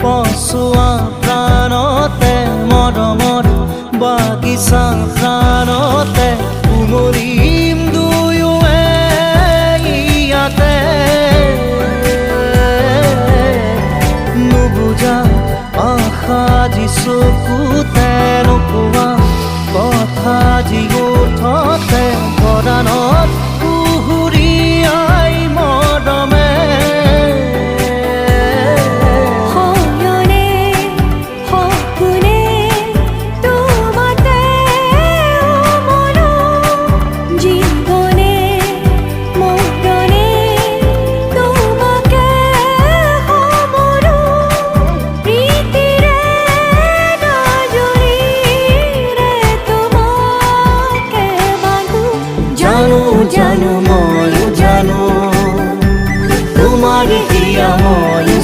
পচোৱা প্ৰাণতে মৰমৰ বাগিচা প্ৰাণতে উমলিম দুয়োৱে ইয়াতে নুবুজা আশা যি চকুতে নোপোৱা কথা যি ওঠতে পৰাণত কুহুৰিয়াই মৰমে জানো ময়ো জানো তোমাৰ দিয়া ময়ো